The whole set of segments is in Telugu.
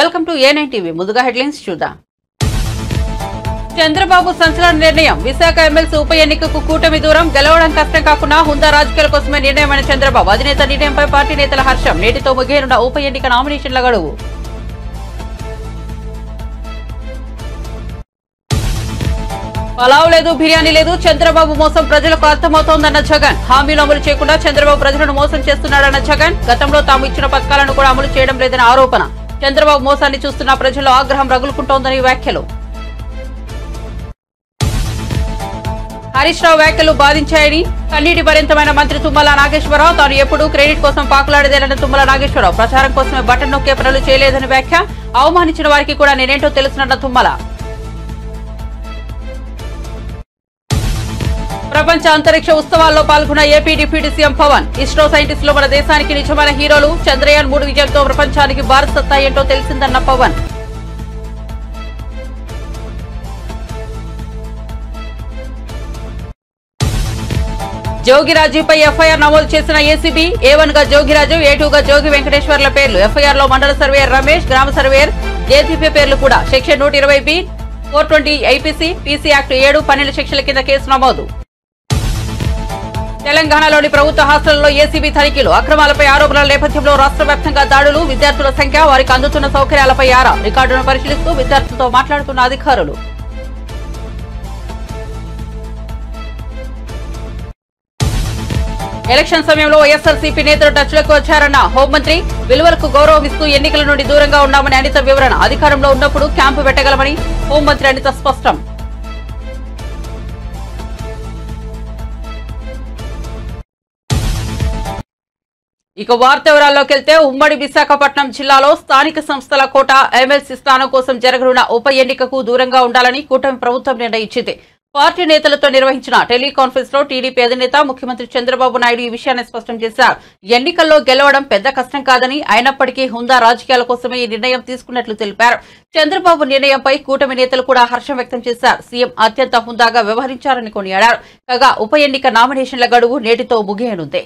Welcome to A9 TV. ముందుగా హెడ్లైన్స్ చూద్దాం. చంద్రబాబు సంచలన నిర్ణయం. విశాఖ ఎమ్మెల్సీ ఉప ఎన్నికకు కూటమి దూరం, గెలవడం కష్టం కాకుండా హుందా రాజకీయాల కోసమే నిర్ణయమైన చంద్రబాబు. అధినేత నిర్ణయంపై పార్టీ నేతల హర్షం. నేటితో ముగియనున్న ఉప ఎన్నిక నామినేషన్ల గడువు. పలావ్ లేదు, బిర్యానీ లేదు, చంద్రబాబు మోసం ప్రజలకు అర్థమవుతోందన్న జగన్. హామీలు అమలు చేయకుండా చంద్రబాబు ప్రజలను మోసం చేస్తున్నాడన్న జగన్. గతంలో తాము ఇచ్చిన పథకాలను కూడా అమలు చేయడం లేదని ఆరోపణ. చంద్రబాబు మోసాన్ని చూస్తున్న ప్రజల్లో ఆగ్రహం రగులుకుంటోందని వ్యాఖ్యలు. హరీష్ రావు వ్యాఖ్యలు బాధించాయని కన్నీటి భరింతమైన మంత్రి తుమ్మల నాగేశ్వరరావు. తాను ఎప్పుడూ క్రెడిట్ కోసం పాకులాడేదేనన్న తుమ్మల నాగేశ్వరరావు. ప్రచారం కోసమే బటన్ నొక్కే పనులు చేయలేదని వ్యాఖ్య. అవమానించిన వారికి కూడా నేనేంటో తెలుసునన్న తుమ్మల. ప్రపంచ అంతరిక్ష ఉత్సవాల్లో పాల్గొన్న AP deputy CM Pawan. ISRO సైంటిస్టులు మన దేశానికి నిజమైన హీరోలు. చంద్రయాన్ 3 విజయంతో ప్రపంచానికి భారత్ సత్తా ఏంటో తెలిసిందన్న పవన్. జోగిరాజుపై ఎఫ్ఐఆర్ నమోదు చేసిన ఏసీబీ. A1 గా జోగిరాజు, A2 గా జోగి వెంకటేశ్వర్ల పేర్లు. ఎఫ్ఐఆర్ లో మండల సర్వేయర్ రమేష్, గ్రామ సర్వేయర్ జేసీపీ పేర్లు కూడా. Section 120B, 420 IPC, PC act 7, 12 సెక్షన్ల కింద కేసు నమోదు. తెలంగాణలోని ప్రభుత్వ హాస్టళ్లలో ఏసీబీ తనిఖీలు. అక్రమాలపై ఆరోపణల నేపథ్యంలో రాష్ట్ర వ్యాప్తంగా దాడులు. విద్యార్థుల సంఖ్య, వారికి అందుతున్న సౌకర్యాలపై ఆరా. రికార్డును పరిశీలిస్తూ విద్యార్థులతో మాట్లాడుతున్న అధికారులు. ఎలక్షన్ సమయంలో వైఎస్ఆర్సీపీ నేతలు టచ్లకు వచ్చారన్న హోంమంత్రి. విలువలకు గౌరవం ఇస్తూ ఎన్నికల నుండి దూరంగా ఉన్నామని అనిత వివరణ. అధికారంలో ఉన్నప్పుడు క్యాంపు పెట్టగలమని హోంమంత్రి అనిత స్పష్టం. ఇక వార్త వివరాల్లోకి వెళ్తే, ఉమ్మడి విశాఖపట్నం జిల్లాలో స్థానిక సంస్థల కోటా ఎమ్మెల్సీ స్థానం కోసం జరగనున్న ఉప ఎన్నికకు దూరంగా ఉండాలని కూటమి ప్రభుత్వం నిర్ణయించింది. పార్టీ నేతలతో నిర్వహించిన టెలికాన్ఫరెన్స్ లో టీడీపీ అధినేత ముఖ్యమంత్రి చంద్రబాబు నాయుడు ఈ విషయాన్ని స్పష్టం చేశారు. ఎన్నికల్లో గెలవడం పెద్ద కష్టం కాదని, అయినప్పటికీ హుందా రాజకీయాల కోసమే ఈ నిర్ణయం తీసుకున్నట్లు తెలిపారు. చంద్రబాబు నిర్ణయంపై కూటమి నేతలు కూడా హర్షం వ్యక్తం చేశారు. సీఎం అత్యంత హుందాగా వ్యవహరించారని కొనియాడారు. కాగా ఉప ఎన్నిక నామినేషన్ల గడువు నేటితో ముగియనుంది.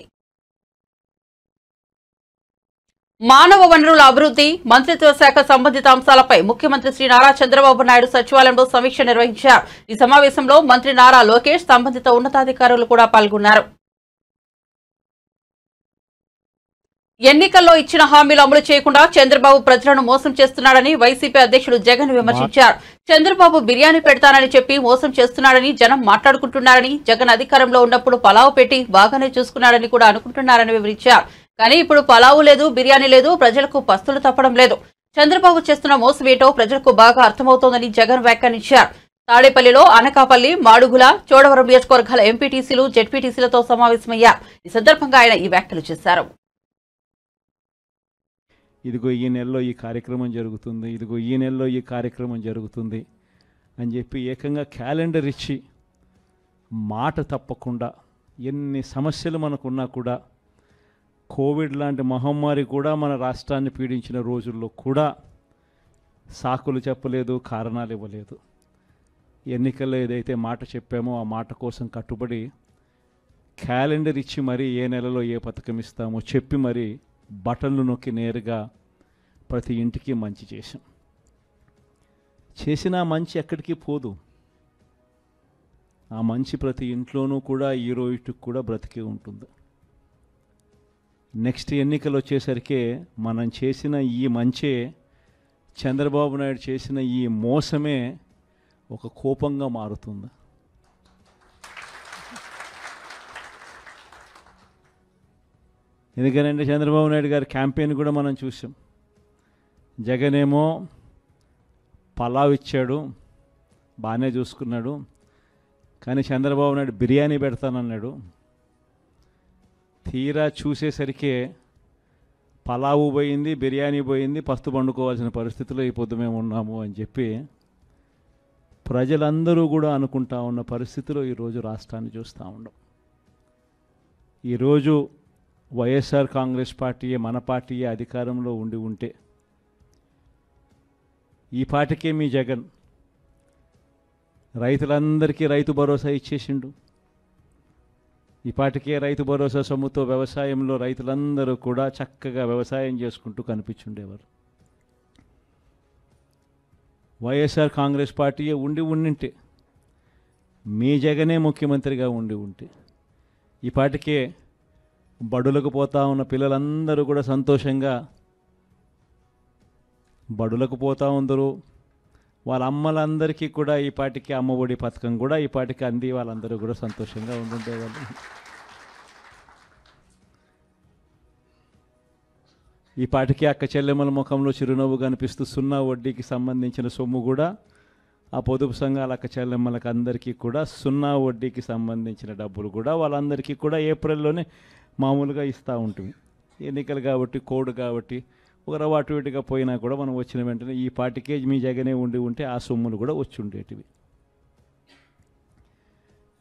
మానవ వనరుల అభివృద్ధి మంత్రిత్వ శాఖ సంబంధిత అంశాలపై ముఖ్యమంత్రి శ్రీ నారా చంద్రబాబు నాయుడు సచివాలయంలో సమీక్ష నిర్వహించారు. ఈ సమావేశంలో మంత్రి నారా లోకేష్, సంబంధిత ఉన్నతాధికారులు కూడా పాల్గొన్నారు. ఎన్నికల్లో ఇచ్చిన హామీలు అమలు చేయకుండా చంద్రబాబు ప్రజలను మోసం చేస్తున్నాడని వైసీపీ అధ్యక్షుడు జగన్ విమర్శించారు. చంద్రబాబు బిర్యానీ పెడతానని చెప్పి మోసం చేస్తున్నాడని జనం మాట్లాడుకుంటున్నారని, జగన్ అధికారంలో ఉన్నప్పుడు పలావు పెట్టి బాగానే చూసుకున్నాడని కూడా అనుకుంటున్నారని వివరించారు. కానీ ఇప్పుడు పలావు లేదు, బిర్యానీ లేదు, ప్రజలకు పస్తులు తప్పడం లేదు. చంద్రబాబు చేస్తున్న మోసం ఏంటో ప్రజలకు బాగా అర్థమవుతోందని జగన్ వ్యాఖ్యానించారు. తాడేపల్లిలో అనకాపల్లి, మాడుగుల, చోడవరం నియోజకవర్గాల ఎంపీటీసీలు, జెడ్పీటీసీలతో సమావేశమయ్యారు. ఈ సందర్భంగా ఆయన ఈ వ్యాఖ్యలు చేశారు. ఇదిగో ఈ నెలలో ఈ కార్యక్రమం జరుగుతుంది, ఇదిగో ఈ నెలలో ఈ కార్యక్రమం జరుగుతుంది అని చెప్పి ఏకంగా క్యాలెండర్ ఇచ్చి మాట తప్పకుండా, ఎన్ని సమస్యలు మనకున్నా కూడా, కోవిడ్ లాంటి మహమ్మారి కూడా మన రాష్ట్రాన్ని పీడించిన రోజుల్లో కూడా సాకులు చెప్పలేదు, కారణాలు ఇవ్వలేదు. ఎన్నికల్లో ఏదైతే మాట చెప్పామో ఆ మాట కోసం కట్టుబడి క్యాలెండర్ ఇచ్చి మరీ ఏ నెలలో ఏ పథకం ఇస్తామో చెప్పి మరీ బటన్లు నొక్కి నేరుగా ప్రతి ఇంటికి మంచి చేశాం. చేసిన మంచి ఎక్కడికి పోదు. ఆ మంచి ప్రతి ఇంట్లోనూ కూడా ఈ రోజుకి కూడా బ్రతికే ఉంటుంది. నెక్స్ట్ ఎన్నికలు వచ్చేసరికి మనం చేసిన ఈ మంచే, చంద్రబాబు నాయుడు చేసిన ఈ మోసమే ఒక కోపంగా మారుతుంది. ఎందుకనంటే చంద్రబాబు నాయుడు గారి క్యాంపెయిన్ కూడా మనం చూసాం. జగన్ ఏమో పలావ్ ఇచ్చాడు, బాగానే చూసుకున్నాడు. కానీ చంద్రబాబు నాయుడు బిర్యానీ పెడతానన్నాడు. తీరా చూసేసరికి పలావు పోయింది, బిర్యానీ పోయింది, పస్తు పండుకోవాల్సిన పరిస్థితిలో ఈ పొద్దు మేము ఉన్నాము అని చెప్పి ప్రజలందరూ కూడా అనుకుంటా ఉన్న పరిస్థితిలో ఈరోజు రాష్ట్రాన్ని చూస్తూ ఉన్నాం. ఈరోజు వైఎస్ఆర్ కాంగ్రెస్ పార్టీయే, మన పార్టీయే అధికారంలో ఉంటే ఈ పార్టీకే మీ జగన్ రైతులందరికీ రైతు భరోసా ఇచ్చేసిండు. ఇప్పటికే రైతు భరోసా సొమ్ముతో వ్యవసాయంలో రైతులందరూ కూడా చక్కగా వ్యవసాయం చేసుకుంటూ కనిపించుండేవారు. వైఎస్ఆర్ కాంగ్రెస్ పార్టీయే ఉండింటే, మీ జగనే ముఖ్యమంత్రిగా ఉంటే ఈ పాటికే బడులకు పోతా ఉన్న పిల్లలందరూ కూడా సంతోషంగా బడులకు పోతా ఉందరు. వాళ్ళ అమ్మలందరికీ కూడా ఈ పాటికి అమ్మఒడి పథకం కూడా ఈ పాటికి అంది వాళ్ళందరూ కూడా సంతోషంగా ఉండుండేవాళ్ళు. ఈ పాటికి అక్క చెల్లెమ్మల ముఖంలో చిరునవ్వు కనిపిస్తూ సున్నా వడ్డీకి సంబంధించిన సొమ్ము కూడా ఆ పొదుపు సంఘాల అక్క చెల్లెమ్మలకు అందరికీ కూడా సున్నా వడ్డీకి సంబంధించిన డబ్బులు కూడా వాళ్ళందరికీ కూడా ఏప్రిల్లోనే మామూలుగా ఇస్తూ ఉంటుంది. ఎన్నికలు కాబట్టి, కోడ్ కాబట్టి ఒక రవ్వ అటు ఇటుగా పోయినా కూడా మనం వచ్చిన వెంటనే ఈ పార్టీకే మీ జగనే ఉంటే ఆ సొమ్ములు కూడా వచ్చి ఉండేటివి.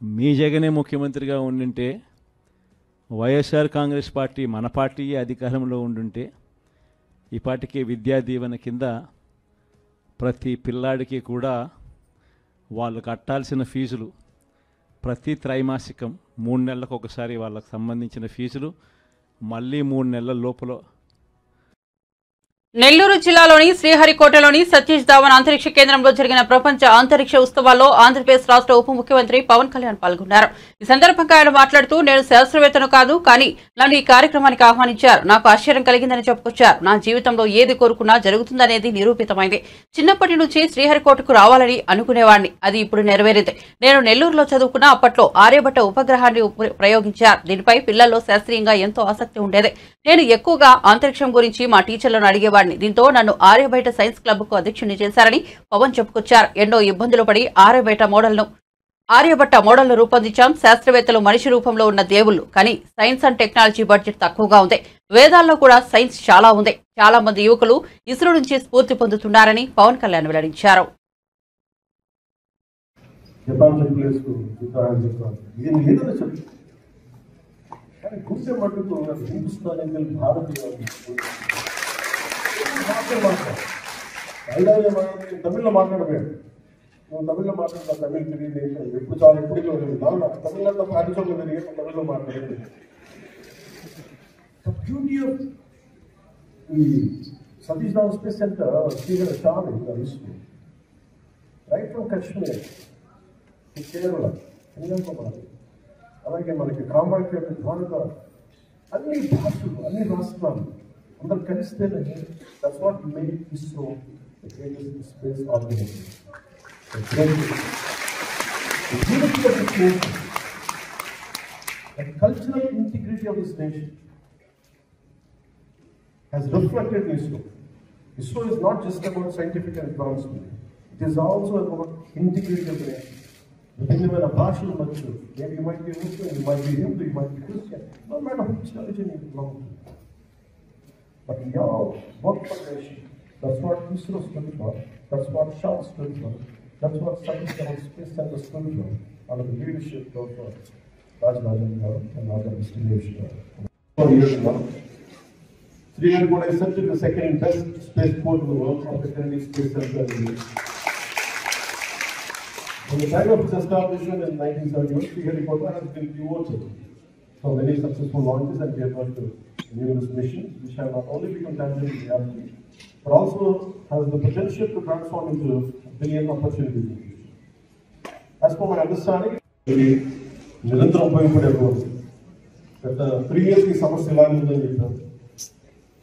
మీ జగనే ముఖ్యమంత్రిగా ఉండింటే, వైఎస్ఆర్ కాంగ్రెస్ పార్టీ మన పార్టీ అధికారంలో ఉండుంటే ఈ పార్టీకి విద్యా దీవెన కింద ప్రతి పిల్లాడికి కూడా వాళ్ళు కట్టాల్సిన ఫీజులు ప్రతి త్రైమాసికం 3 నెలలకు ఒకసారి వాళ్ళకు సంబంధించిన ఫీజులు మళ్ళీ 3 నెలల లోపల. నెల్లూరు జిల్లాలోని శ్రీహరికోటలోని సతీష్ ధావన్ అంతరిక్ష కేంద్రంలో జరిగిన ప్రపంచ అంతరిక్ష ఉత్సవాల్లో ఆంధ్రప్రదేశ్ రాష్ట్ర ఉప ముఖ్యమంత్రి పవన్ కళ్యాణ్ పాల్గొన్నారు. ఈ సందర్భంగా ఆయన మాట్లాడుతూ, నేను శాస్త్రవేత్తను కాదు, కానీ నన్ను ఈ కార్యక్రమానికి ఆహ్వానించారు. నాకు ఆశ్చర్యం కలిగిందని చెప్పుకొచ్చారు. నా జీవితంలో ఏది కోరుకున్నా జరుగుతుందనేది నిరూపితమైంది. చిన్నప్పటి నుంచి శ్రీహరికోటకు రావాలని అనుకునేవాడిని. అది ఇప్పుడు నెరవేరింది. నేను నెల్లూరులో చదువుకున్న అప్పట్లో ఆర్యభట్ట ఉపగ్రహాన్ని ప్రయోగించారు. దీనిపై పిల్లల్లో శాస్త్రీయంగా ఎంతో ఆసక్తి ఉండేది. నేను ఎక్కువగా అంతరిక్షం గురించి మా టీచర్లను అడిగేవాడిని. దీంతో నన్ను ఆర్యభట్ట సైన్స్ క్లబ్ కు అధ్యక్షుడిని చేశారని పవన్ చెప్పుకొచ్చారు. ఎన్నో ఇబ్బందులు పడి ఆర్యభట్ట మోడల్ను రూపొందించాం. శాస్త్రవేత్తలు మనిషి రూపంలో ఉన్న దేవుళ్లు, కానీ సైన్స్ అండ్ టెక్నాలజీ బడ్జెట్ తక్కువగా ఉంది. వేదాల్లో కూడా సైన్స్ చాలా ఉంది. చాలా మంది యువకులు ఇస్రో నుంచి స్ఫూర్తి పొందుతున్నారని పవన్ కళ్యాణ్ వెల్లడించారు. తమిళ్లో మాట్లాడలేదు, తమిళ్లో మాట్లాడతా, తమిళ్ తెలియదు, ఎప్పుడు చాలా ఎప్పుడు తమిళనాడు పాటించడం జరిగే తమిళ్లో మాట్లాడలేదు. బ్యూటీ ఆఫ్ ఈ Satish Dhawan space centre right from Kashmir, Kerala, Kanyakumari, అలాగే మనకి కామాఖ్య, భారత, అన్ని భాషలు, అన్ని రాష్ట్రాలు అందరు కలిస్తేనే that's what make ISRO the greatest space organisation. The unity of this nation, the cultural integrity of this nation has reflected in ISRO. ISRO is not just about scientific advancement, it is also about integrity of the nation. Within a partial mature, maybe you might be Muslim, you might be Hindu, you might be Christian, no matter which religion you belong to. But we all work for the nation. That's what ISRO stood for, that's what SHAL stood for, that's what Satish Dhawan Space Center stood for, under the leadership of Raj Rajan and other distinguished 4 years ago. Sriharikota is said to be the second best spaceport in the world after Kennedy Space Center in the US. From the time of its establishment in 1971, Sriharikota has been pivotal for many successful launches and geared to numerous missions, which have not only become tangible reality, but also has the potential to transform into a billion opportunities. As per my understanding, నిరంతరం ఉపయోగపడేవారు గత 3 years ఈ సమస్య ఎలా ఉందని చెప్పారు.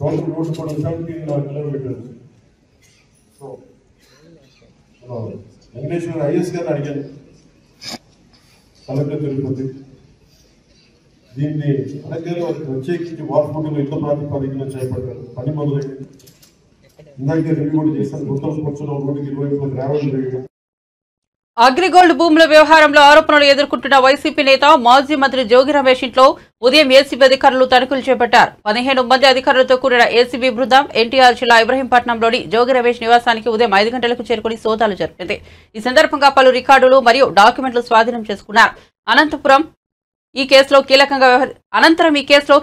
టోటల్ రోడ్ కూడా 17 కిలోమీటర్స్. సో వెంకటేశ్వర ఐఎస్ గారిని అడిగాను, కలెక్టర్ తిరుపతి, దీన్ని అడగలు ప్రత్యేకించి వార్పులు యుద్ధ ప్రాతిపదికన చేపట్టారు. పని మొదలైంది. ఇందాక రివ్యూ కూడా చేశాను. గుంతలు కూర్చోడం, రోడ్డుకి ఇరువైపుల గ్రావెల్ వేయడం. అగ్రిగోల్డ్ భూముల వ్యవహారంలో ఆరోపణలు ఎదుర్కొంటున్న వైసీపీ నేత మాజీ మంత్రి జోగి రమేష్ ఇంట్లో ఉదయం ఏసీబీ అధికారులు తనిఖీలు చేపట్టారు. 15 మంది అధికారులతో కూడిన ఏసీబీ బృందం ఎన్టీఆర్ జిల్లా ఇబ్రహీంపట్నంలోని జోగి రమేష్ నివాసానికి ఉదయం 5 గంటలకు చేరుకుని సోదాలు జరిపింది. ఈ సందర్భంగా పలు రికార్డులు మరియు డాక్యుమెంట్లు స్వాధీనం చేసుకున్నారు. అనంతరం ఈ కేసులో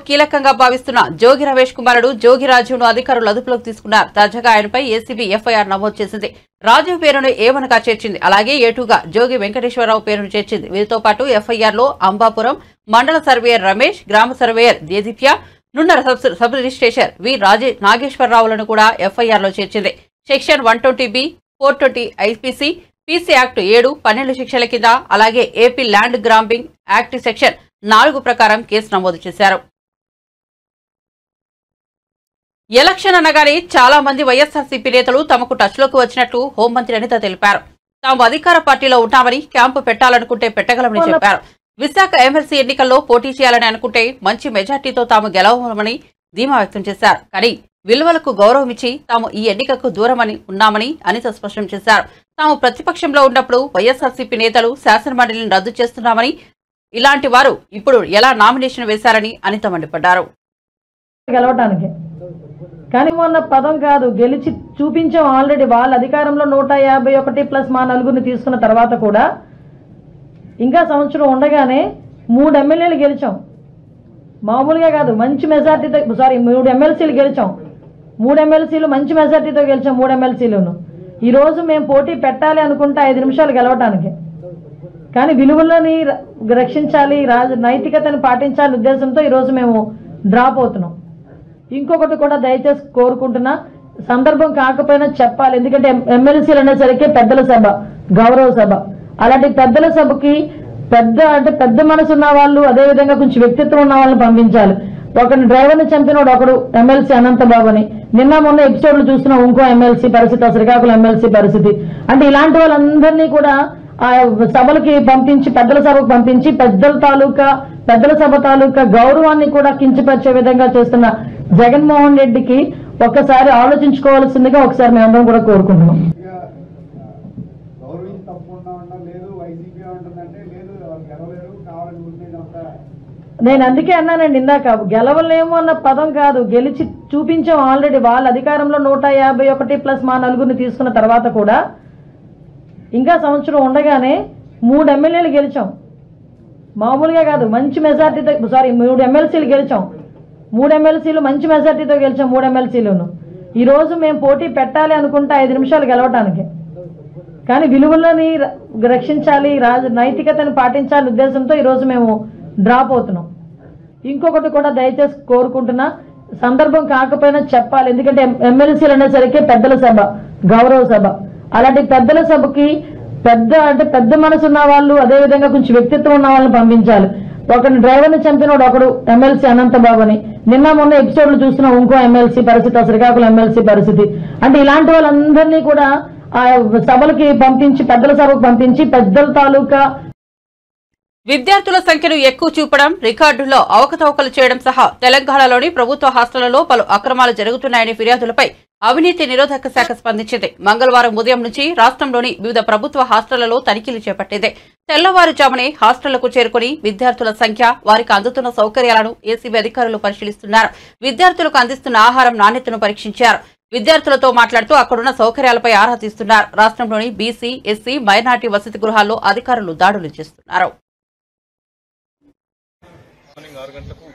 కీలకంగా భావిస్తున్న జోగి రమేష్ కుమారుడు జోగి రాజును అధికారులు అదుపులోకి తీసుకున్నారు. తాజాగా ఆయనపై ఏసీబీ ఎఫ్ఐఆర్ నమోదు చేసింది. రాజు పేరును ఏ1గా చేర్చింది. అలాగే ఏ2గా జోగి వెంకటేశ్వరరావు పేరును చేర్చింది. వీరితో పాటు ఎఫ్ఐఆర్లో అంబాపురం మండల సర్వేయర్ రమేష్, గ్రామ సర్వేయర్ దేదీప్య, నున్నర సబ్ రిజిస్ట్రేషన్ వి నాగేశ్వరరావులను కూడా ఎఫ్ఐఆర్లో చేర్చింది. Section 120B 420 IPC, PC act 7, 12 శిక్షల కింద, అలాగే AP land grabbing act section 4 ప్రకారం కేసు నమోదు చేశారు. ఎలక్షన్ అనగానే చాలా మంది వైఎస్ఆర్సీపీ నేతలు తమకు టచ్లోకి వచ్చినట్లు హోంమంత్రి అనిత తెలిపారు. తాము అధికార పార్టీలో ఉంటామని, క్యాంపు పెట్టాలనుకుంటే పెట్టగలమని చెప్పారు. విశాఖ ఎమ్మెల్సీ ఎన్నికల్లో పోటీ చేయాలని అనుకుంటే మంచి మెజార్టీతో తాము గెలవమని ధీమా వ్యక్తం చేశారు. కానీ విలువలకు గౌరవం ఇచ్చి తాము ఈ ఎన్నికకు దూరమని ఉన్నామని అనిత స్పష్టం చేశారు. తాము ప్రతిపక్షంలో ఉన్నప్పుడు వైఎస్ఆర్సీపీ నేతలు శాసనమండలిని రద్దు చేస్తున్నామని, ఇలాంటి వారు ఇప్పుడు ఎలా నామినేషన్ వేశారని అనిత మండిపడ్డారు. కానీ మొన్న పదం కాదు, గెలిచి చూపించాం ఆల్రెడీ. వాళ్ళ అధికారంలో 151 ప్లస్ మా నలుగురిని తీసుకున్న తర్వాత కూడా ఇంకా సంవత్సరం ఉండగానే 3 ఎమ్మెల్యేలు గెలిచాం. మామూలుగా కాదు, మంచి మెజార్టీతో, 3 ఎమ్మెల్సీలు గెలిచాం. 3 ఎమ్మెల్సీలు మంచి మెజార్టీతో గెలిచాం. 3 ఎమ్మెల్సీలను ఈరోజు మేము పోటీ పెట్టాలి అనుకుంటే 5 నిమిషాలు గెలవటానికి. కానీ విలువలని రక్షించాలి, నైతికతను పాటించాలి ఉద్దేశంతో ఈరోజు మేము డ్రాప్ అవుతున్నాం. ఇంకొకటి కూడా దయచేసి కోరుకుంటున్నా, సందర్భం కాకపోయినా చెప్పాలి. ఎందుకంటే ఎమ్మెల్సీలు అనేసరికి పెద్దల సభ, గౌరవ సభ. అలాంటి పెద్దల సభకి పెద్ద మనసు ఉన్న వాళ్ళు, అదేవిధంగా కొంచెం వ్యక్తిత్వం ఉన్న వాళ్ళని పంపించాలి. ఒకరిని డ్రైవర్ని చంపినోడు ఒకడు ఎమ్మెల్సీ అనంతబాబు అని నిన్న మొన్న ఎపిసోడ్లు చూస్తున్నాం. ఇంకో ఎమ్మెల్సీ పరిస్థితి, శ్రీకాకుళం ఎమ్మెల్సీ పరిస్థితి. అంటే ఇలాంటి వాళ్ళందరినీ కూడా ఆ సభలకి పంపించి, పెద్దల సభకు పంపించి, పెద్దల సభ తాలూకా గౌరవాన్ని కూడా కించపరిచే విధంగా చేస్తున్న జగన్మోహన్ రెడ్డికి ఒక్కసారి ఆలోచించుకోవాల్సిందిగా ఒకసారి మేమందరం కూడా కోరుకుంటున్నాం. నేను అందుకే అన్నానండి ఇందాక, గెలవలేము అన్న పదం కాదు, గెలిచి చూపించాం ఆల్రెడీ. వాళ్ళ అధికారంలో 151 ప్లస్ మా నలుగురిని తీసుకున్న తర్వాత కూడా ఇంకా సంవత్సరం ఉండగానే 3 ఎమ్మెల్యేలు గెలిచాం. మామూలుగా కాదు, మంచి మెజార్టీతో, 3 ఎమ్మెల్సీలు గెలిచాం. 3 ఎమ్మెల్సీలు మంచి మెజార్టీతో గెలిచాం. 3 ఎమ్మెల్సీలను ఈరోజు మేము పోటీ పెట్టాలి అనుకుంటే 5 నిమిషాలు గెలవటానికి. కానీ విలువలని రక్షించాలి, నైతికతను పాటించాలి ఉద్దేశంతో ఈరోజు మేము డ్రాప్ అవుతున్నాం. ఇంకొకటి కూడా దయచేసి కోరుకుంటున్నా, సందర్భం కాకపోయినా చెప్పాలి. ఎందుకంటే ఎమ్మెల్సీలు అనేసరికి పెద్దల సభ, గౌరవ సభ. అలాంటి పెద్దల సభకి పెద్ద మనసు ఉన్న వాళ్ళు, అదేవిధంగా కొంచెం వ్యక్తిత్వం ఉన్న వాళ్ళని పంపించాలి. ఒకరిని డ్రైవర్ని చంపినోడు ఒకడు ఎమ్మెల్సీ అనంతబాబు అని నిన్న మొన్న ఎపిసోడ్లు చూస్తున్నాం. ఇంకో ఎమ్మెల్సీ పరిస్థితి, శ్రీకాకుళం ఎమ్మెల్సీ పరిస్థితి. అంటే ఇలాంటి వాళ్ళందరినీ కూడా ఆ సభలకి పంపించి, పెద్దల సభకు పంపించి, పెద్దల తాలూకా విద్యార్థుల సంఖ్యను ఎక్కువ చూపడం, రికార్డుల్లో అవకతవకలు చేయడం సహా తెలంగాణలోని ప్రభుత్వ హాస్టళ్లలో పలు అక్రమాలు జరుగుతున్నాయని ఫిర్యాదులపై అవినీతి నిరోధక శాఖ స్పందించింది. మంగళవారం ఉదయం నుంచి రాష్ట్రంలోని వివిధ ప్రభుత్వ హాస్టళ్లలో తనిఖీలు చేపట్టింది. తెల్లవారుజామునే హాస్టళ్లకు చేరుకుని విద్యార్థుల సంఖ్య, వారికి అందుతున్న సౌకర్యాలను ఏసీబీ అధికారులు పరిశీలిస్తున్నారు. విద్యార్థులకు అందిస్తున్న ఆహారం నాణ్యతను పరీక్షించారు. విద్యార్థులతో మాట్లాడుతూ అక్కడున్న సౌకర్యాలపై ఆరా తీస్తున్నారు. రాష్ట్రంలోని బీసీ, ఎస్సీ, మైనార్టీ వసతి గృహాల్లో అధికారులు దాడులు చేస్తున్నారు. 6 గంటలకు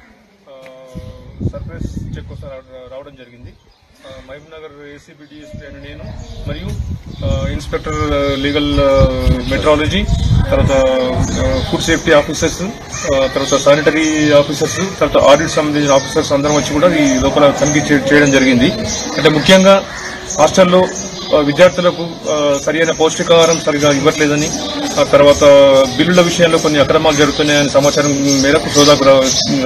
సర్ప్రైజ్ చెక్ కోసం రావడం జరిగింది. మహబూబ్ నగర్ ఏసీబీ డీఎస్పీ అని నేను మరియు ఇన్స్పెక్టర్ లీగల్ మెట్రాలజీ, తర్వాత ఫుడ్ సేఫ్టీ ఆఫీసర్స్, తర్వాత శానిటరీ ఆఫీసర్స్, తర్వాత ఆడిట్ సంబంధించిన ఆఫీసర్స్ అందరం వచ్చి కూడా ఈ లోపల తనిఖీ చేయడం జరిగింది. అంటే ముఖ్యంగా హాస్టల్లో విద్యార్థులకు సరైన పౌష్టికాహారం సరిగా ఇవ్వట్లేదని, ఆ తర్వాత బిల్లుల విషయంలో కొన్ని అక్రమాలు జరుగుతున్నాయని సమాచారం మేరకు సోదాకు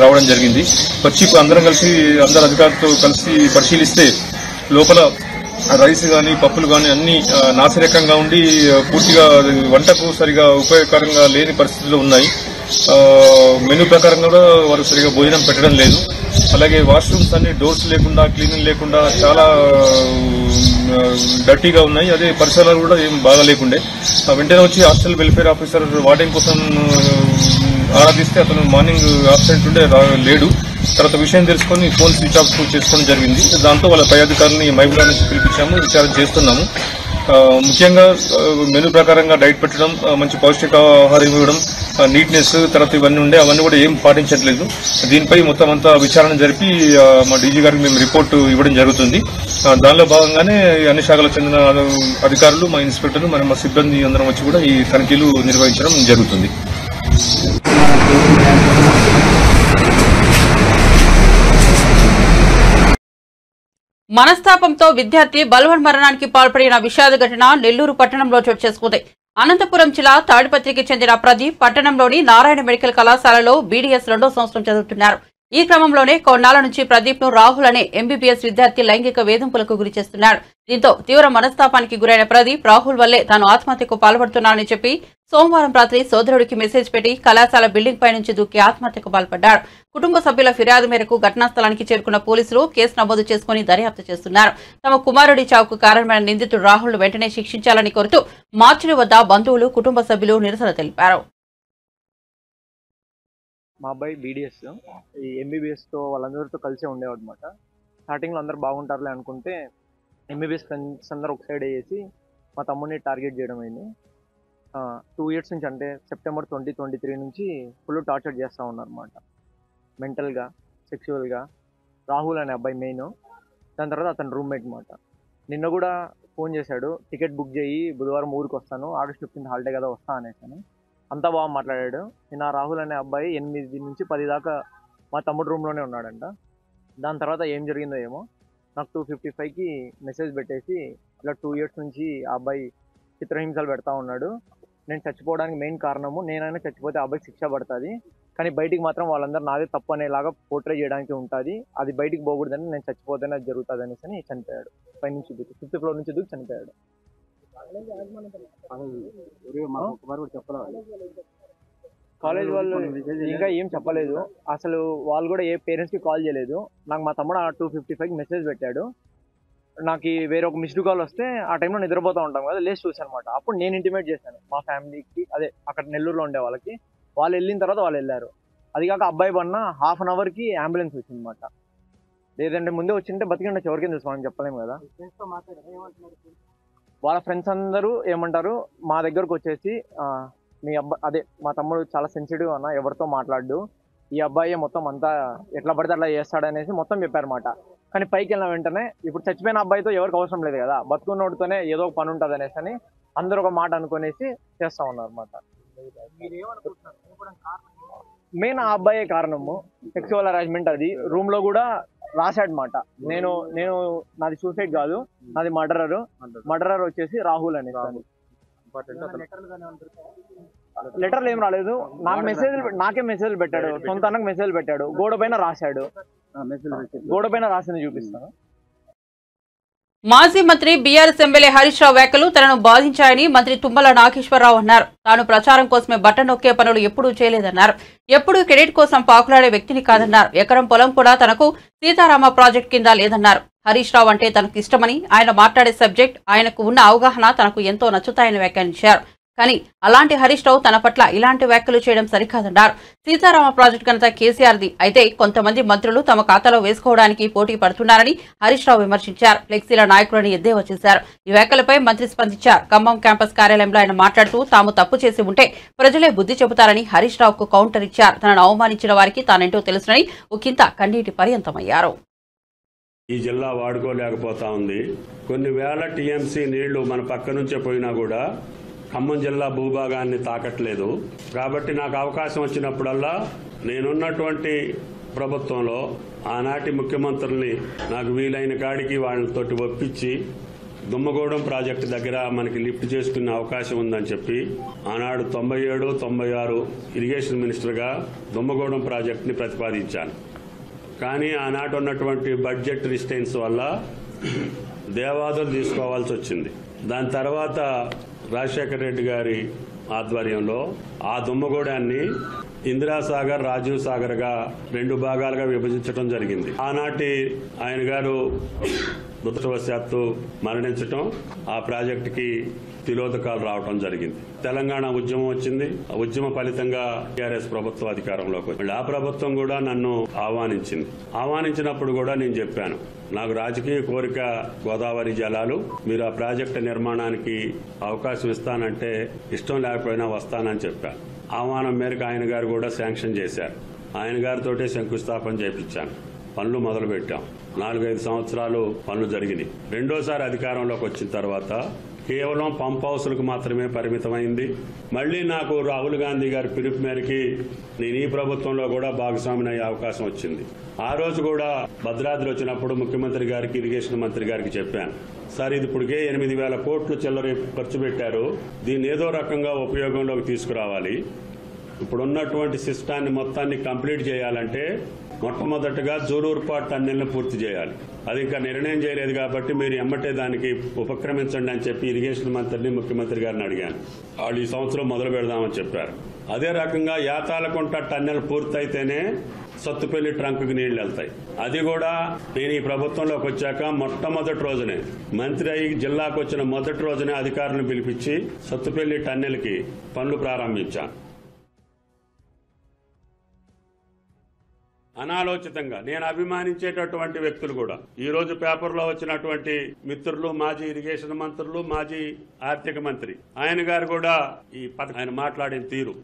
రావడం జరిగింది. వచ్చి అందరం కలిసి, అందరు అధికారులతో కలిసి పరిశీలిస్తే లోపల రైస్ కానీ, పప్పులు కానీ అన్ని నాసిరకంగా ఉండి పూర్తిగా వంటకు సరిగా ఉపయోగకరంగా లేని పరిస్థితుల్లో ఉన్నాయి. మెనూ ప్రకారం కూడా వారు సరిగా భోజనం పెట్టడం లేదు. అలాగే వాష్రూమ్స్ అన్ని డోర్స్ లేకుండా, క్లీనింగ్ లేకుండా చాలా డర్టీగా ఉన్నాయి. అదే పరిసరాలు కూడా ఏం బాగా లేకుండే. వెంటనే వచ్చి హాస్టల్ వెల్ఫేర్ ఆఫీసర్ వార్డెన్ కోసం ఆరాధిస్తే అతను మార్నింగ్ ఆబ్సెంట్ ఉండే లేడు. తర్వాత విషయం తెలుసుకొని ఫోన్ స్విచ్ ఆఫ్ చేసుకోవడం జరిగింది. దాంతో వాళ్ళ పై అధికారులని మహబూబ్ నుంచి పిలిపించాము, విచారణ చేస్తున్నాము. ముఖ్యంగా మెనూ ప్రకారంగా డైట్ పెట్టడం, మంచి పౌష్టికాహారం ఇవ్వడం, నీట్నెస్, తర్వాత ఇవన్నీ ఉండే అవన్నీ కూడా ఏం పాటించట్లేదు. దీనిపై మొత్తం అంతా విచారణ జరిపి మా డీజీ గారికి మేము రిపోర్ట్ ఇవ్వడం జరుగుతుంది. దానిలో భాగంగానే అన్ని శాఖలకు చెందిన అధికారులు, మా ఇన్స్పెక్టర్లు, మరి మా సిబ్బంది అందరం వచ్చి కూడా ఈ తనిఖీలు నిర్వహించడం జరుగుతుంది. మనస్తాపంతో విద్యార్థి బలవన్మరణానికి పాల్పడిన విషాద ఘటన నెల్లూరు పట్టణంలో చోటు చేసుకుంది. అనంతపురం జిల్లా తాడిపత్రికి చెందిన ప్రదీప్ పట్టణంలోని నారాయణ మెడికల్ కళాశాలలో బీడీఎస్ 2వ సంవత్సరం చదువుతున్నారు. ఈ క్రమంలోనే కొన్నాళ్ల నుంచి ప్రదీప్ ను రాహుల్ అనే ఎంబీబీఎస్ విద్యార్థి లైంగిక వేధింపులకు గురి చేస్తున్నాడు. దీంతో తీవ్ర మనస్తాపానికి గురైన ప్రదీప్ రాహుల్ వల్లే తాను ఆత్మహత్యకు పాల్పడుతున్నానని చెప్పి సోమవారం రాత్రి సోదరుడికి మెసేజ్ పెట్టి కళాశాల బిల్డింగ్ పై నుంచి దూకి ఆత్మహత్యకు పాల్పడ్డాడు. కుటుంబ సభ్యుల ఫిర్యాదు మేరకు ఘటనా స్థలానికి చేరుకున్న పోలీసులు కేసు నమోదు చేసుకుని దర్యాప్తు చేస్తున్నారు. తమ కుమారుడి చావుకు కారణమైన నిందితుడు రాహుల్ ను వెంటనే శిక్షించాలని కోరుతూ మార్చుల వద్ద బంధువులు కుటుంబ సభ్యులు నిరసన తెలిపారు. మా అబ్బాయి బీడీఎస్ ఈ ఎంబీబీఎస్తో వాళ్ళందరితో కలిసే ఉండేవాడు అనమాట. స్టార్టింగ్లో అందరూ బాగుంటారులే అనుకుంటే ఎంబీబీఎస్ ఫ్రెండ్స్ అందరూ ఒక సైడ్ వేసి మా తమ్ముడిని టార్గెట్ చేయడం అయింది. 2 years నుంచి అంటే సెప్టెంబర్ 2023 నుంచి ఫుల్ టార్చర్ చేస్తూ ఉన్నారు అనమాట. మెంటల్గా, సెక్చువల్గా. రాహుల్ అనే అబ్బాయి మెయిన్. దాని తర్వాత అతని రూమ్మేట్ అనమాట. నిన్న కూడా ఫోన్ చేశాడు, టికెట్ బుక్ చేయి, బుధవారం ఊరికి వస్తాను, ఆగస్ట్ 15 హాలిడే కదా వస్తా అనేసాను. అంతా బాగా మాట్లాడాడు. నిన్న రాహుల్ అనే అబ్బాయి 8 నుంచి 10 దాకా మా తమ్ముడు రూమ్లోనే ఉన్నాడంట. దాని తర్వాత ఏం జరిగిందో ఏమో నాకు 2:55కి మెసేజ్ పెట్టేసి ఇలా 2 years నుంచి ఆ అబ్బాయి చిత్రహింసలు పెడతా ఉన్నాడు, నేను చచ్చిపోవడానికి మెయిన్ కారణము, నేనైనా చచ్చిపోతే ఆ అబ్బాయికి శిక్ష పడుతుంది, కానీ బయటికి మాత్రం వాళ్ళందరూ నాదే తప్పు అనేలాగా పోర్ట్రే చేయడానికి ఉంటుంది, అది బయటికి పోకూడదని నేను చచ్చిపోతేనే అది జరుగుతుంది అనేసి అని చనిపోయాడు. పైనుంచి దూకి 5th floor నుంచి దూకి చనిపోయాడు. కాలేజ్ వాళ్ళు ఇంకా ఏం చెప్పలేదు అసలు. వాళ్ళు కూడా ఏ పేరెంట్స్కి కాల్ చేయలేదు. నాకు మా తమ్ముడు 2:55కి మెసేజ్ పెట్టాడు. నాకు వేరే ఒక మిస్డ్ కాల్ వస్తే ఆ టైంలో నిద్రపోతూ ఉంటాం కదా, లేచి చూసాను అనమాట. అప్పుడు నేను ఇంటిమేట్ చేశాను మా ఫ్యామిలీకి, అదే అక్కడ నెల్లూరులో ఉండే వాళ్ళకి. వాళ్ళు వెళ్ళిన తర్వాత వాళ్ళు వెళ్ళారు. అది కాక అబ్బాయి పడిన 1/2 hourకి అంబులెన్స్ వచ్చింది అనమాట. లేదంటే ముందే వచ్చింటే బతికిండే ఎవరికేం తెలుసు, మనం చెప్పలేము కదా. వాళ్ళ ఫ్రెండ్స్ అందరూ ఏమంటారు, మా దగ్గరకు వచ్చేసి మీ అబ్బాయి అదే మా తమ్ముడు చాలా సెన్సిటివ్ అన్న, ఎవరితో మాట్లాడు, ఈ అబ్బాయి మొత్తం అంతా ఎట్లా పడితే అట్లా చేస్తాడనేసి మొత్తం చెప్పారన్నమాట. కానీ పైకి వెళ్ళిన వెంటనే ఇప్పుడు చచ్చిపోయిన అబ్బాయితో ఎవరికి అవసరం లేదు కదా, బతుకున్నోడితోనే ఏదో ఒక పని ఉంటుంది అనేసి అని అందరూ ఒక మాట అనుకునేసి చేస్తూ ఉన్నారు అన్నమాట. మెయిన్ ఆ అబ్బాయే కారణము, సెక్సువల్ హరాస్మెంట్. అది రూమ్ లో కూడా రాశాడనమాట. నేను నాది సూసైడ్ కాదు, నాది మర్డరర్ వచ్చేసి రాహుల్ అనేసి. లెటర్లు ఏం రాలేదు, నాకే మెసేజ్ పెట్టాడు, సొంతానికి మెసేజ్ పెట్టాడు, గోడ పైన రాశాడు. గోడ పైన రాసింది చూపిస్తాను. మాజీ మంత్రి బీఆర్ఎస్ ఎమ్మెల్యే హరీష్ రావు వ్యాఖ్యలు తనను బాధించాయని మంత్రి తుమ్మల నాగేశ్వరరావు అన్నారు. తాను ప్రచారం కోసమే బటన్ నొక్కే పనులు ఎప్పుడూ చేయలేదన్నారు. ఎప్పుడూ క్రెడిట్ కోసం పాకులాడే వ్యక్తిని కాదన్నారు. ఎకరం పొలం కూడా తనకు సీతారామ ప్రాజెక్టు కింద లేదన్నారు. హరీష్ రావు అంటే తనకు ఇష్టమని, ఆయన మాట్లాడే సబ్జెక్ట్, ఆయనకు ఉన్న అవగాహన తనకు ఎంతో నచ్చుతాయని వ్యాఖ్యానించారు. కానీ అలాంటి హరీష్ రావు తన పట్ల ఇలాంటి వ్యాఖ్యలు చేయడం సరికాదన్నారు. సీతారామ ప్రాజెక్టు కనుక కేసీఆర్ది అయితే కొంతమంది మంత్రులు తమ ఖాతాలో వేసుకోవడానికి పోటీ పడుతున్నారని హరీష్ రావు విమర్శించారు. ఫ్లెక్సీల నాయకులని ఎద్దేవా చేశారు. ఈ వ్యాఖ్యలపై మంత్రి స్పందించారు. ఖమ్మం క్యాంపస్ కార్యాలయంలో ఆయన మాట్లాడుతూ తాము తప్పు చేసి ఉంటే ప్రజలే బుద్ధి చెబుతారని హరీష్ రావుకు కౌంటర్ ఇచ్చారు. తనను అవమానించిన వారికి తానేంటో తెలుసునని ఒకంత కన్నీటి పర్యంతమయ్యారు. ఈ జిల్లా వాడుకోలేకపోతా ఉంది. కొన్ని వేల టీఎంసీ నీళ్లు మన పక్క నుంచే పోయినా కూడా ఖమ్మం జిల్లా భూభాగాన్ని తాకట్లేదు. కాబట్టి నాకు అవకాశం వచ్చినప్పుడల్లా నేనున్నటువంటి ప్రభుత్వంలో ఆనాటి ముఖ్యమంత్రుల్ని నాకు వీలైన కాడికి వాళ్ళతోటి ఒప్పించి దుమ్మగూడెం ప్రాజెక్టు దగ్గర మనకి లిఫ్ట్ చేసుకునే అవకాశం ఉందని చెప్పి ఆనాడు 97, 96 ఇరిగేషన్ మినిస్టర్గా దుమ్మగూడెం ప్రాజెక్టుని ప్రతిపాదించాను. కానీ ఆనాటి ఉన్నటువంటి బడ్జెట్ రిస్టెన్స్ వల్ల దేవాదులు తీసుకోవాల్సి వచ్చింది. దాని తర్వాత రాజశేఖర రెడ్డి గారి ఆధ్వర్యంలో ఆ దుమ్మగూడాన్ని ఇందిరాసాగర్, రాజీవ్ సాగర్ గా 2 భాగాలుగా విభజించడం జరిగింది. ఆనాటి ఆయన గారు దురదృష్టవశాత్తు మరణించటం, ఆ ప్రాజెక్టుకి తిలోదకాలు రావడం జరిగింది. తెలంగాణ ఉద్యమం వచ్చింది. ఆ ఉద్యమ ఫలితంగా టీఆర్ఎస్ ప్రభుత్వం అధికారంలోకి వచ్చింది. ఆ ప్రభుత్వం కూడా నన్ను ఆహ్వానించింది. ఆహ్వానించినప్పుడు కూడా నేను చెప్పాను, నాకు రాజకీయ కోరిక గోదావరి జలాలు, మీరు ఆ ప్రాజెక్టు నిర్మాణానికి అవకాశం ఇస్తానంటే ఇష్టం లేకపోయినా వస్తానని చెప్పాను. ఆహ్వానం మేరకు ఆయన గారు కూడా శాంక్షన్ చేశారు. ఆయన గారితోటే శంకుస్థాపన చేయించాను. పనులు మొదలుపెట్టాం. 4-5 సంవత్సరాలు పనులు జరిగినాయి. రెండోసారి అధికారంలోకి వచ్చిన తర్వాత కేవలం పంప్ హౌస్లకు మాత్రమే పరిమితమైంది. మళ్ళీ నాకు రాహుల్ గాంధీ గారి పిలుపు మేరకి నేను ఈ ప్రభుత్వంలో కూడా భాగస్వామిని అయ్యే అవకాశం వచ్చింది. ఆ రోజు కూడా భద్రాద్రి వచ్చినప్పుడు ముఖ్యమంత్రి గారికి, ఇరిగేషన్ మంత్రి గారికి చెప్పాను, సార్ ఇది ఇప్పటికే 8,000 కోట్లు చిల్లర ఖర్చు పెట్టారు, దీన్ని ఏదో రకంగా ఉపయోగంలోకి తీసుకురావాలి. ఇప్పుడున్నటువంటి సిస్టాన్ని మొత్తాన్ని కంప్లీట్ చేయాలంటే మొట్టమొదటిగా జూలూరుపాటు టన్నెల్ని పూర్తి చేయాలి. అది ఇంకా నిర్ణయం చేయలేదు కాబట్టి మీరు ఎమ్మటే దానికి ఉపక్రమించండి అని చెప్పి ఇరిగేషన్ మంత్రిని, ముఖ్యమంత్రి గారిని అడిగాను. వాళ్ళు ఈ సంవత్సరం మొదలు పెడదామని చెప్పారు. అదే రకంగా యాతాలకుంట టన్నెల్ పూర్తయితేనే సత్తుపల్లి ట్రంక్కి నీళ్లు వెళ్తాయి. అది కూడా నేను ఈ ప్రభుత్వంలోకి వచ్చాక మొట్టమొదటి రోజునే మంత్రి అయ్యి జిల్లాకు వచ్చిన మొదటి రోజునే అధికారులను పిలిపించి సత్తుపల్లి టన్నెల్కి పనులు ప్రారంభించాను. అనాలోచితంగా నేను అభిమానించేటటువంటి వ్యక్తులు కూడా ఈ రోజు పేపర్లో వచ్చినటువంటి మిత్రులు, మాజీ ఇరిగేషన్ మంత్రులు, మాజీ ఆర్థిక మంత్రి ఆయన గారు కూడా ఈ ఆయన మాట్లాడిన తీరు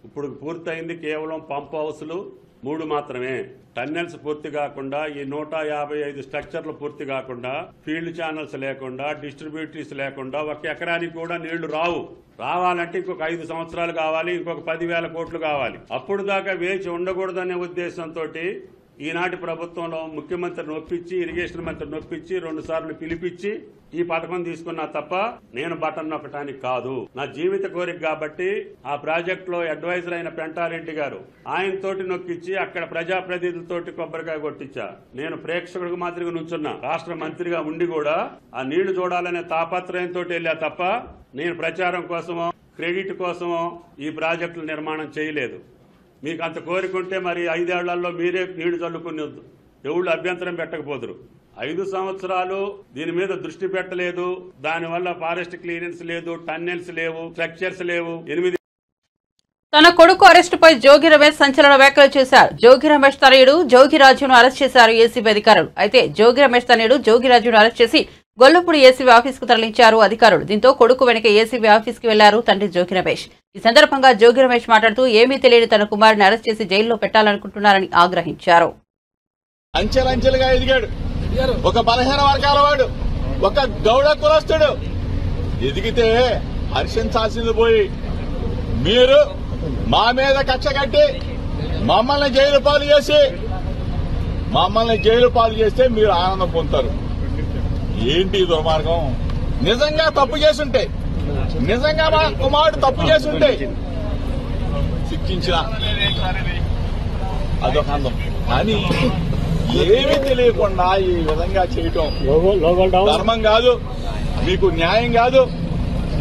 ఇప్పుడు పూర్తయింది కేవలం పంప్ హౌస్లు 3 మాత్రమే. టన్నెల్స్ పూర్తి కాకుండా, ఈ 155 స్ట్రక్చర్లు పూర్తి కాకుండా, ఫీల్డ్ ఛానల్స్ లేకుండా, డిస్ట్రిబ్యూటరీస్ లేకుండా 1 ఎకరానికి కూడా నీళ్లు రావాలంటే ఇంకొక 5 సంవత్సరాలు కావాలి, ఇంకొక 10,000 కోట్లు కావాలి. అప్పుడు దాకా వేచి ఉండకూడదనే ఉద్దేశంతో ఈనాటి ప్రభుత్వంలో ముఖ్యమంత్రిని ఒప్పించి, ఇరిగేషన్ మంత్రిని ఒప్పించి 2 సార్లు పిలిపించి ఈ పథకం తీసుకున్నా తప్ప నేను బటన్ నొక్కటానికి కాదు. నా జీవిత కోరిక కాబట్టి ఆ ప్రాజెక్టులో అడ్వైజర్ అయిన పెంటారెడ్డి గారు ఆయనతోటి నొక్కించి అక్కడ ప్రజాప్రతినిధులతోటి కొబ్బరికాయ కొట్టించా. నేను ప్రేక్షకుడికి మాదిరిగా నుంచున్నా. రాష్ట్ర మంత్రిగా ఉండి కూడా ఆ నీళ్లు చూడాలనే తాపత్రయంతో వెళ్ళా తప్ప నేను ప్రచారం కోసమో క్రెడిట్ కోసమో ఈ ప్రాజెక్టుల నిర్మాణం చేయలేదు. మీకు అంత కోరికుంటే మరి 5 ఏళ్లలో మీరే నీళ్లు చల్లుకుని ఎవళ్ళు అభ్యంతరం పెట్టకపోదురు. 5 సంవత్సరాలు దీని మీద దృష్టి పెట్టలేదు. దానివల్ల ఫారెస్ట్ క్లియరెన్స్ లేదు, టన్నెల్స్ లేవు, స్ట్రక్చర్స్ లేవు. 8 తన కొడుకు అరెస్టుపై జోగి రమేష్ సంచలన వ్యాఖ్యలు చేశారు. జోగి రమేష్ తనయుడు జోగిరాజును అరెస్ట్ చేశారు ఏసీబీ అధికారులు. అయితే జోగి రమేష్ తనయుడు జోగిరాజును అరెస్ట్ చేసి గొల్లపూడి ఏసీబీ ఆఫీస్ కు తరలించారు అధికారులు. దీంతో కొడుకు వెనక ఏసీబీ ఆఫీస్ కి వెళ్లారు తండ్రి జోగి రమేష్. ఈ సందర్భంగా జోగి రమేష్ మాట్లాడుతూ ఏమీ తెలియని తన కుమారుని అరెస్ట్ చేసి జైల్లో పెట్టాలనుకుంటున్నారని ఆగ్రహించారు. అంచెలంచెలుగా ఎదిగాడు, ఒక బలహీన వర్గాల వాడు, ఒక గౌడ కులస్తుడు. ఎదిగితే హర్షించాల్సింది పోయి మీరు మా మీద కక్ష కట్టి మమ్మల్ని జైలు పాలు చేస్తే మీరు ఆనందం పొందుతారు. ఏంటి దుర్మార్గం? నిజంగా తప్పు చేసుంటే, నిజంగా మా కుమారుడు తప్పు చేసుంటే శిక్షించిన అదొక అందం. కానీ ఏమీ తెలియకుండా ఈ విధంగా చేయటం ధర్మం కాదు, మీకు న్యాయం కాదు.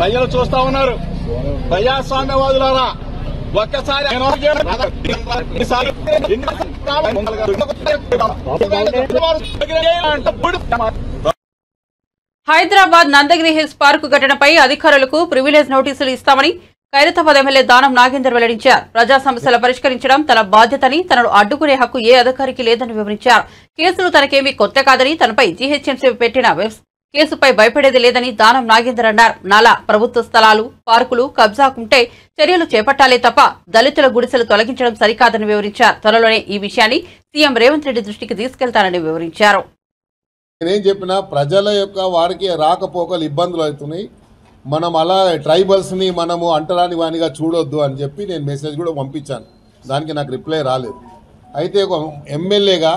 ప్రజలు చూస్తా ఉన్నారు. ప్రజాస్వామ్యవాదులారా, ఒక్కసారి హైదరాబాద్ నందగిరి హిల్స్ పార్కు ఘటనపై అధికారులకు ప్రివిలేజ్ నోటీసులు ఇస్తామని ఖైరతాబాద్ ఎమ్మెల్యే దానం నాగేందర్ వెల్లడించారు. ప్రజా సమస్యలు పరిష్కరించడం తన బాధ్యతని, తనను అడ్డుకునే హక్కు ఏ అధికారికి లేదని వివరించారు. కేసులు తనకేమీ కొత్త కాదని, తనపై జీహెచ్ఎంసీ పెట్టిన కేసుపై భయపడేది లేదని దానం నాగేందర్ అన్నారు. నాలా, ప్రభుత్వ స్థలాలు, పార్కులు కబ్జాకుంటే చర్యలు చేపట్టాలే తప్ప దళితుల గుడిసెలు తొలగించడం సరికాదని వివరించారు. త్వరలోనే ఈ విషయాన్ని సీఎం రేవంత్ రెడ్డి దృష్టికి తీసుకెళ్తానని వివరించారు. నేనేం చెప్పినా ప్రజల యొక్క వారికి రాకపోకలు ఇబ్బందులు అవుతున్నాయి. మనం అలా ట్రైబల్స్ని మనము అంటరాని వానిగా చూడొద్దు అని చెప్పి నేను మెసేజ్ కూడా పంపించాను. దానికి నాకు రిప్లై రాలేదు. అయితే ఒక ఎమ్మెల్యేగా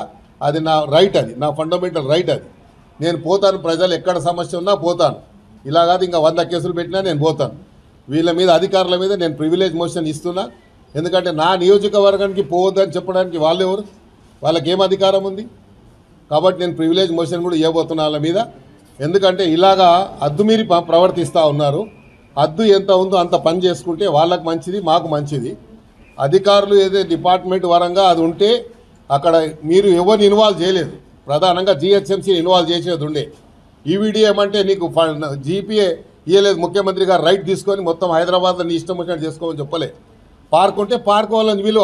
అది నా రైట్, అది నా ఫండమెంటల్ రైట్. అది నేను పోతాను, ప్రజలు ఎక్కడ సమస్య ఉన్నా పోతాను. ఇలా కాదు ఇంకా 100 కేసులు పెట్టినా నేను పోతాను. వీళ్ళ మీద, అధికారుల మీద నేను ప్రివిలేజ్ మోషన్ ఇస్తున్నా. ఎందుకంటే నా నియోజకవర్గానికి పోవద్దని చెప్పడానికి వాళ్ళు ఎవరు? వాళ్ళకి ఏం అధికారం ఉంది? కాబట్టి నేను ప్రివిలేజ్ మోషన్ కూడా ఇవ్వబోతున్నా వాళ్ళ మీద. ఎందుకంటే ఇలాగా హద్దు మీరి ప్రవర్తిస్తూ ఉన్నారు. హద్దు ఎంత ఉందో అంత పని చేసుకుంటే వాళ్ళకు మంచిది, మాకు మంచిది. అధికారులు ఏదైతే డిపార్ట్మెంట్ వరంగా అది ఉంటే అక్కడ మీరు ఎవరిని ఇన్వాల్వ్ చేయలేదు. ప్రధానంగా జీహెచ్ఎంసీ ఇన్వాల్వ్ చేసేది ఉండే. ఈవీడీ ఏమంటే నీకు జీపీఏ ఇవ్వలేదు, ముఖ్యమంత్రి గారు రైట్ తీసుకొని మొత్తం హైదరాబాద్లో నీ ఇష్టం వచ్చినట్టు చేసుకోమని చెప్పలే. పార్క్ ఉంటే పార్క్ వాళ్ళని వీళ్ళు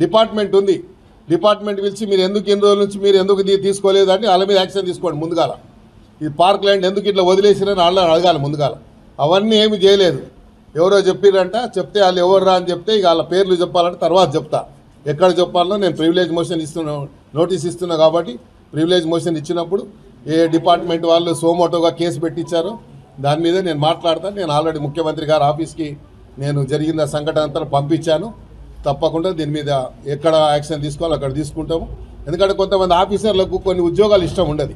డిపార్ట్మెంట్ ఉంది, డిపార్ట్మెంట్ పిలిచి మీరు ఎందుకు ఇన్ని రోజుల నుంచి మీరు ఎందుకు తీసుకోలేదు అని వాళ్ళ మీద యాక్షన్ తీసుకోండి. ముందుగాల ఈ పార్క్ ల్యాండ్ ఎందుకు ఇట్లా వదిలేసిరని వాళ్ళని అడగాలి ముందుగాల. అవన్నీ ఏమి చేయలేదు. ఎవరో చెప్పిరంట, చెప్తే వాళ్ళు ఎవర్రా అని చెప్తే ఇక వాళ్ళ పేర్లు చెప్పాలంటే తర్వాత చెప్తా. ఎక్కడ చెప్పాలనో నేను ప్రివిలేజ్ మోషన్ నోటీస్ ఇస్తున్నా. కాబట్టి ప్రివిలేజ్ మోషన్ ఇచ్చినప్పుడు ఏ డిపార్ట్మెంట్ వాళ్ళు సోమోటోగా కేసు పెట్టించారో దాని మీద నేను మాట్లాడతాను. నేను ఆల్రెడీ ముఖ్యమంత్రి గారి ఆఫీస్కి నేను జరిగిన సంఘటన అంతా పంపించాను. తప్పకుండా దీని మీద ఎక్కడ యాక్షన్ తీసుకోవాలో అక్కడ తీసుకుంటాము. ఎందుకంటే కొంతమంది ఆఫీసర్లకు కొన్ని ఉద్యోగాలు ఇష్టం ఉండదు.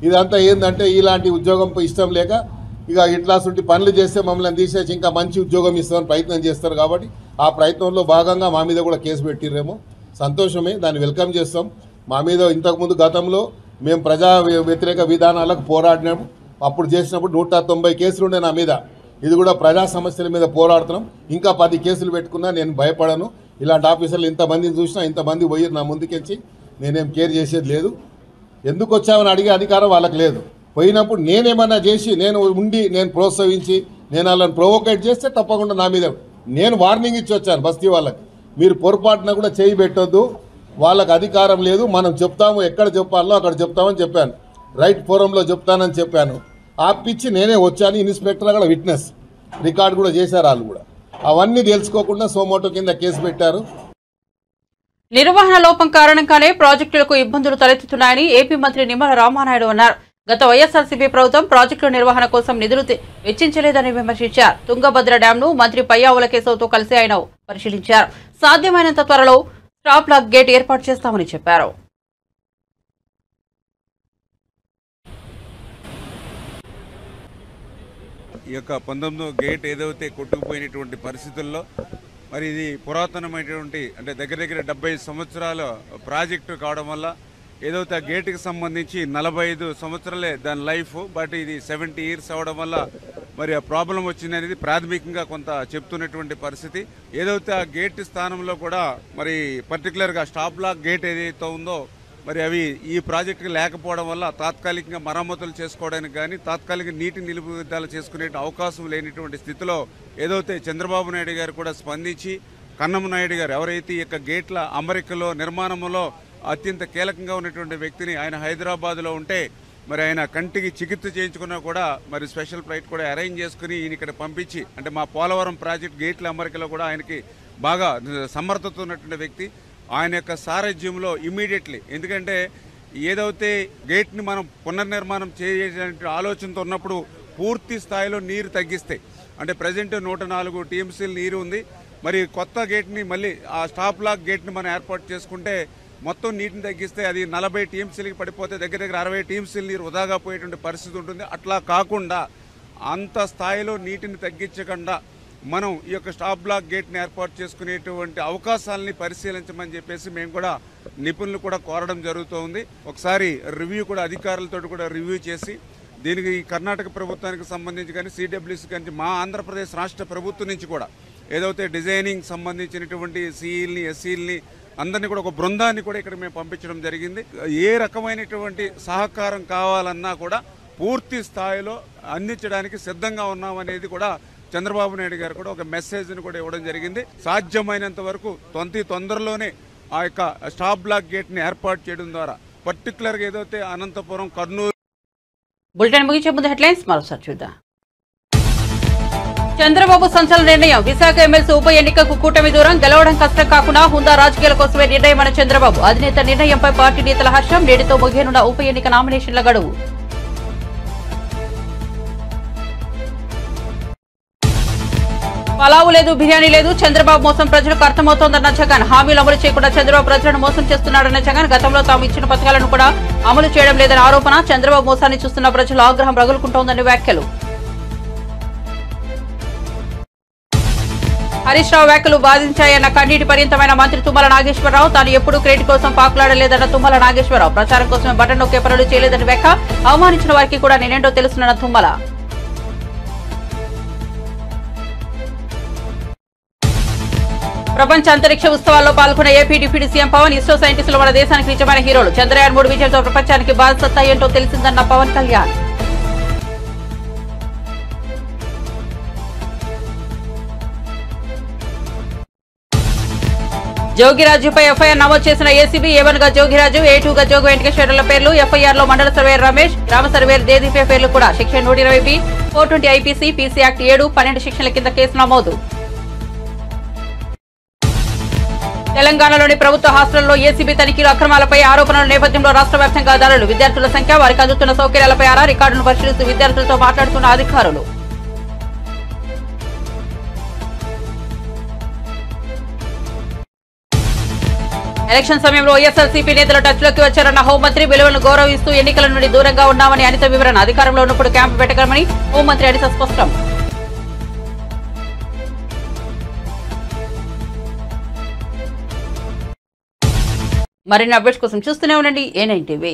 ఇదంతా ఏంటంటే ఇలాంటి ఉద్యోగం ఇష్టం లేక ఇక ఇట్లాంటి పనులు చేస్తే మమ్మల్ని తీసేసి ఇంకా మంచి ఉద్యోగం ఇస్తామని ప్రయత్నం చేస్తారు. కాబట్టి ఆ ప్రయత్నంలో భాగంగా మా మీద కూడా కేసు పెట్టిర్రేమో, సంతోషమే, దాన్ని వెల్కమ్ చేస్తాం. మా మీద ఇంతకుముందు గతంలో మేము ప్రజా వ్యతిరేక విధానాలకు పోరాడినాము. అప్పుడు చేసినప్పుడు 190 కేసులు ఉండే నా మీద. ఇది కూడా ప్రజా సమస్యల మీద పోరాడుతున్నాం. ఇంకా 10 కేసులు పెట్టుకున్నా నేను భయపడను. ఇలాంటి ఆఫీసర్లు ఇంతమందిని చూసినా ఇంతమంది పోయి నా ముందుకెచ్చి నేనేం కేర్ చేసేది లేదు. ఎందుకు వచ్చామని అడిగే అధికారం వాళ్ళకి లేదు. పోయినప్పుడు నేనేమన్నా చేసి నేను ఉండి నేను ప్రోత్సహించి నేను వాళ్ళని ప్రొవోకేట్ చేస్తే తప్పకుండా నా మీద నేను వార్నింగ్ ఇచ్చి వచ్చాను. బస్తీ వాళ్ళకి మీరు పొరపాటున కూడా చేయి పెట్టొద్దు, వాళ్ళకి అధికారం లేదు, మనం చెప్తాము, ఎక్కడ చెప్పాలో అక్కడ చెప్తామని చెప్పాను. రైట్ ఫోరంలో చెప్తానని చెప్పాను. ఆపిచ్చి నేనే వచ్చాను. ఇన్స్పెక్టర్ కూడా విట్నెస్ రికార్డు కూడా చేశారు. వాళ్ళు కూడా అవన్నీ తెలుసుకోకుండా సోమోటో కింద కేసు పెట్టారు. నిర్వహణ లోపం కారణంగానే ప్రాజెక్టులకు ఇబ్బందులు తలెత్తుతున్నాయని ఏపీ మంత్రి నిమ్మల రామానాయుడు అన్నారు. గత వైఎస్ఆర్సీపీ ప్రభుత్వం ప్రాజెక్టుల నిర్వహణ కోసం నిధులు వెచ్చించలేదని విమర్శించారు. తుంగభద్ర డ్యాంను మంత్రి పయ్యావుల కేశవ్తో కలిసి ఆయన పరిశీలించారు. సాధ్యమైనంత త్వరలో స్టాప్ లాక్ గేట్ ఏర్పాటు చేస్తామని చెప్పారు. ఈ యొక్క 19వ గేట్ ఏదైతే కొట్టుకుపోయినటువంటి పరిస్థితుల్లో మరి ఇది పురాతనమైనటువంటి అంటే దగ్గర 70 సంవత్సరాల ప్రాజెక్టు కావడం వల్ల ఏదైతే ఆ గేటుకి సంబంధించి 45 సంవత్సరాలే దాని లైఫ్, బట్ ఇది 70 ఇయర్స్ అవడం వల్ల మరి ఆ ప్రాబ్లం వచ్చింది అనేది ప్రాథమికంగా కొంత చెప్తున్నటువంటి పరిస్థితి. ఏదైతే ఆ గేట్ స్థానంలో కూడా మరి పర్టికులర్గా స్టాప్ లాక్ గేట్ ఏదైతే ఉందో మరి అవి ఈ ప్రాజెక్టుకి లేకపోవడం వల్ల తాత్కాలికంగా మరమ్మతులు చేసుకోవడానికి కానీ తాత్కాలిక నీటి నిలుపుదల చేసుకునే అవకాశం లేనిటువంటి స్థితిలో ఏదైతే చంద్రబాబు నాయుడు గారు కూడా స్పందించి కన్నమ నాయుడు గారు ఎవరైతే ఈ యొక్క గేట్ల అమరికలో నిర్మాణంలో అత్యంత కీలకంగా ఉన్నటువంటి వ్యక్తిని ఆయన హైదరాబాద్లో ఉంటే మరి ఆయన కంటికి చికిత్స చేయించుకున్నా కూడా మరి స్పెషల్ ఫ్లైట్ కూడా అరేంజ్ చేసుకుని ఈయన ఇక్కడ పంపించి అంటే మా పోలవరం ప్రాజెక్ట్ గేట్ల అమరికలో కూడా ఆయనకి బాగా సమర్థత ఉన్నటువంటి వ్యక్తి. ఆయన యొక్క సారథ్యంలో ఇమ్మీడియట్లీ ఎందుకంటే ఏదైతే గేట్ని మనం పునర్నిర్మాణం చేయాలంటే ఆలోచనతో ఉన్నప్పుడు పూర్తి స్థాయిలో నీరు తగ్గిస్తే అంటే ప్రజెంట్ 104 టీఎంసీలు నీరు ఉంది. మరి కొత్త గేట్ని మళ్ళీ ఆ స్టాప్ లాక్ గేట్ని మనం ఏర్పాటు చేసుకుంటే మొత్తం నీటిని తగ్గిస్తే అది 40 టీఎంసీలకి పడిపోతే దగ్గర 60 టీఎంసీలు నీరు వృధాగా పోయేటువంటి పరిస్థితి ఉంటుంది. అట్లా కాకుండా అంత స్థాయిలో నీటిని తగ్గించకుండా మనం ఈ యొక్క స్టాప్ బ్లాక్ గేట్ని ఏర్పాటు చేసుకునేటువంటి అవకాశాలని పరిశీలించమని చెప్పేసి మేము కూడా నిపుణులు కూడా కోరడం జరుగుతోంది. ఒకసారి రివ్యూ కూడా అధికారులతో కూడా రివ్యూ చేసి దీనికి కర్ణాటక ప్రభుత్వానికి సంబంధించి కానీ సిడబ్ల్యూసీ కానీ మా ఆంధ్రప్రదేశ్ రాష్ట్ర ప్రభుత్వం నుంచి కూడా ఏదైతే డిజైనింగ్ సంబంధించినటువంటి సిఈల్ని ఎస్సీల్ని అందరినీ కూడా ఒక బృందాన్ని కూడా ఇక్కడ మేము పంపించడం జరిగింది. ఏ రకమైనటువంటి సహకారం కావాలన్నా కూడా పూర్తి స్థాయిలో అందించడానికి సిద్ధంగా ఉన్నామనేది కూడా చంద్రబాబు నాయుడు గారు కూడా ఒక మెసేజ్ని కూడా ఇవ్వడం జరిగింది. సాధ్యమైనంత వరకు తొందరలోనే ఆ యొక్క స్టాప్ బ్లాక్ గేట్ని ఏర్పాటు చేయడం ద్వారా పర్టికులర్గా ఏదైతే అనంతపురం కర్నూలు. బులెటిన్ ముగించే ముందు హెడ్లైన్స్ మరోసారి చూద్దాం. చంద్రబాబు సంచలన నిర్ణయం. విశాఖ ఎమ్మెల్సీ ఉప ఎన్నికకు కూటమి దూరం, గెలవడం కష్టం కాకుండా హుందా రాజకీయాల కోసమే నిర్ణయమన్న చంద్రబాబు. అధినేత నిర్ణయంపై పార్టీ నేతల హర్షం. నేటితో ముగియనున్న ఉప ఎన్నిక నామినేషన్ల గడువు. పలావు లేదు, బిర్యానీ లేదు, చంద్రబాబు మోసం ప్రజలకు అర్థమవుతోందన్న జగన్. హామీలు అమలు చేయకుండా చంద్రబాబు ప్రజలను మోసం చేస్తున్నాడన్న జగన్. గతంలో తాము ఇచ్చిన పథకాలను కూడా అమలు చేయడం లేదని ఆరోపణ. చంద్రబాబు మోసాన్ని చూస్తున్న ప్రజల ఆగ్రహం రగులుకుంటోందని వ్యాఖ్యలు. హరీష్ రావు వ్యాఖ్యలు బాధించాయన్న కన్నీటి పర్యంతమైన మంత్రి తుమ్మల నాగేశ్వరరావు. తాను ఎప్పుడూ క్రెడిట్ కోసం పాకులాడలేదన్న తుమ్మల నాగేశ్వరరావు. ప్రచారం కోసమే బటన్ నొక్కే పనులు చేయలేదని వ్యాఖ్య. అవమానించిన వారికి కూడా నేనేంటో తెలుసునన్న తుమ్మల. ప్రపంచ అంతరిక్ష ఉత్సవాల్లో పాల్గొన్న AP deputy CM Pawan. ISRO సైంటిస్టులు మన దేశానికి నిజమైన హీరోలు. చంద్రయాన్ 3 విజయంతో ప్రపంచానికి బాధ్యత ఏంటో తెలిసిందన్న పవన్ కళ్యాణ్. జోగిరాజుపై ఎఫ్ఐఆర్ నమోదు చేసిన ఏసీబీ. A1 గా జోగిరాజు, A2 గా జోగు వెంకటేశ్వరుల పేర్లు. ఎఫ్ఐఆర్ లో మండల సర్వేయర్ రమేష్, గ్రామ సర్వేయర్ దేదీపే పేర్లు కూడా. Section 120B, 420 IPC, PC act 7, 12 సెక్షన్ల కింద కేసు నమోదు. తెలంగాణలోని ప్రభుత్వ హాస్టల్లో ఏసీబీ తనిఖీలు అక్రమాలపై ఆరోపణల నేపథ్యంలో రాష్ట్ర వ్యాప్తంగా దాడులు విద్యార్థుల సంఖ్య వారికి అందుతున్న సౌకర్యాలపై ఆరా రికార్డును పరిశీలిస్తూ విద్యార్థులతో మాట్లాడుతున్న అధికారులు ఎలక్షన్ సమయంలో వైఎస్ఆర్సీపీ నేతల టచ్లోకి వచ్చారన్న హోంమంత్రి విలువలను గౌరవిస్తూ ఎన్నికల నుండి దూరంగా ఉన్నామని అనిత వివరణ అధికారంలో ఉన్నప్పుడు క్యాంపు పెట్టగలమని హోంమంత్రి అనిత స్పష్టం మరిన్ని అప్డేట్స్ కోసం చూస్తూనే ఉండండి A9 TV.